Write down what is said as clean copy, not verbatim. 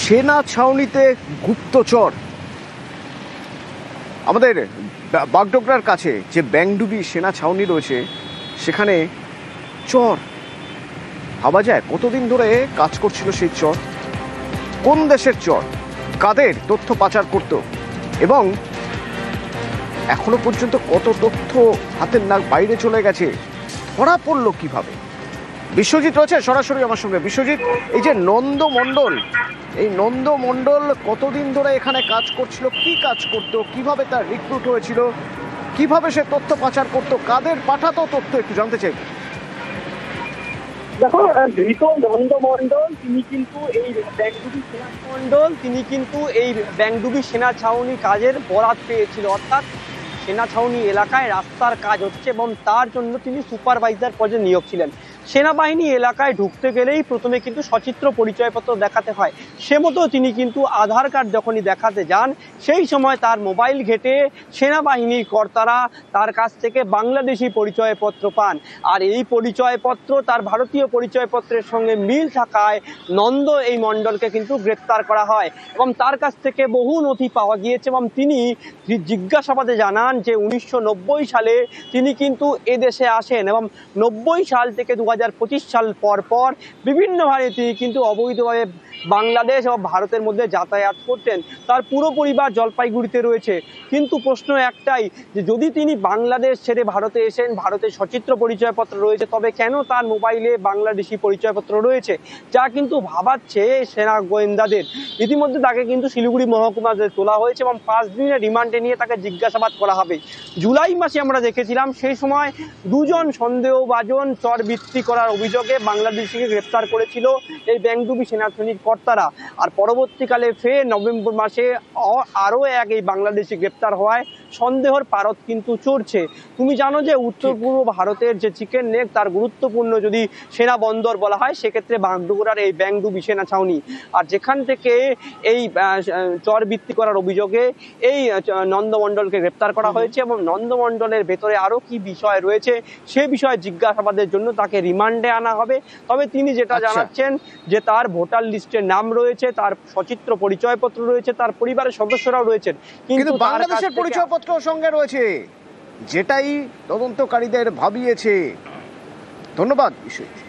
সেনা ছাউনিতে গুপ্তচর। আমাদের বাগডোগরার কাছে যে ব্যাংডুবি সেনা ছাউনি রয়েছে সেখানে চর, ভাবা যায় কতদিন ধরে কাজ করছিল সেই চর, কোন দেশের চর, কাদের তথ্য পাচার করত এবং এখনো পর্যন্ত কত তথ্য হাতের নাক বাইরে চলে গেছে, ধরা পড়লো কিভাবে। বিশ্বজিৎ রয়েছে সরাসরি আমার সঙ্গে। বিশ্বজিৎ, এই যে নন্দ মণ্ডল, এই নন্দ মণ্ডল কতদিন ধরে এখানে কাজ করছিল, কি কাজ করত, কিভাবে তার রিক্রুট হয়েছিল, কিভাবে সে তথ্য পাচার করত, কাদের পাঠাতো তথ্য, একটু জানতে চাই। দেখো, ধৃত নন্দ মণ্ডল তিনি কিন্তু এই ব্যাংডুবি সেনা ছাউনি কাজের বরাত পেয়েছিল, অর্থাৎ সেনা ছাউনি এলাকায় রাস্তার কাজ হচ্ছে এবং তার জন্য তিনি সুপারভাইজার পদে নিয়োগ ছিলেন। সেনাবাহিনী এলাকায় ঢুকতে গেলেই প্রথমে কিন্তু সচিত্র পরিচয়পত্র দেখাতে হয়। সে মতো তিনি কিন্তু আধার কার্ড যখনই দেখাতে যান সেই সময় তার মোবাইল ঘেঁটে সেনাবাহিনীর কর্তারা তার কাছ থেকে বাংলাদেশি পরিচয়পত্র পান। আর এই পরিচয়পত্র তার ভারতীয় পরিচয়পত্রের সঙ্গে মিল থাকায় নন্দ এই মণ্ডলকে কিন্তু গ্রেপ্তার করা হয় এবং তার কাছ থেকে বহু নথি পাওয়া গিয়েছে এবং তিনি জিজ্ঞাসাবাদে জানান যে 1990 সালে তিনি কিন্তু এদেশে আসেন এবং 90 সাল থেকে 2025 সাল পর বিভিন্নভাবে তিনি কিন্তু অবৈধভাবে বাংলাদেশ এবং ভারতের মধ্যে যাতায়াত করতেন। তার পুরো পরিবার জলপাইগুড়িতে রয়েছে। কিন্তু প্রশ্ন একটাই যে যদি তিনি বাংলাদেশ ছেড়ে ভারতে এসেন, ভারতের সচিত্র পরিচয়পত্র রয়েছে, তবে কেন তার মোবাইলে বাংলাদেশি পরিচয়পত্র রয়েছে, যা কিন্তু ভাবাচ্ছে সেনা গোয়েন্দাদের। ইতিমধ্যে তাকে কিন্তু শিলিগুড়ি মহকুমাতে তোলা হয়েছে এবং 5 দিনের রিমান্ডে নিয়ে তাকে জিজ্ঞাসাবাদ করা হবে। জুলাই মাসে আমরা দেখেছিলাম সেই সময় দুজন সন্দেহভাজন চর বিক্রি করার অভিযোগে বাংলাদেশিকে গ্রেপ্তার করেছিল এই ব্যাংডুবি সেনা ছাউনির কর্তারা। আর পরবর্তীকালে ফের নভেম্বর মাসে আরও এক এই বাংলাদেশি গ্রেপ্তার হওয়ায় সন্দেহের পারদ কিন্তু চড়ছে। তুমি জানো যে উত্তর পূর্ব ভারতের যে চিকেন নেক তার গুরুত্বপূর্ণ যদি সেনা বন্দর বলা হয় সেক্ষেত্রে বাগডোগরার এই ব্যাংডুবি সেনা ছাউনি। আর যেখান থেকে এই চর বিক্রি করার অভিযোগে এই নন্দমণ্ডলকে গ্রেপ্তার করা হয়েছে এবং নন্দমণ্ডলের ভেতরে আরও কি বিষয় রয়েছে সে বিষয়ে জিজ্ঞাসাবাদের জন্য তাকে রিমান্ডে আনা হবে। তবে তিনি যেটা জানাচ্ছেন যে তার ভোটার লিস্টের নাম রয়েছে, তার সচিত্র পরিচয়পত্র রয়েছে, তার পরিবারের সদস্যরাও রয়েছেন, কিন্তু বাংলাদেশের পরিচয়পত্র সঙ্গে রয়েছে, যেটাই তদন্তকারীদের ভাবিয়েছে। ধন্যবাদ বিশ্বজিৎ।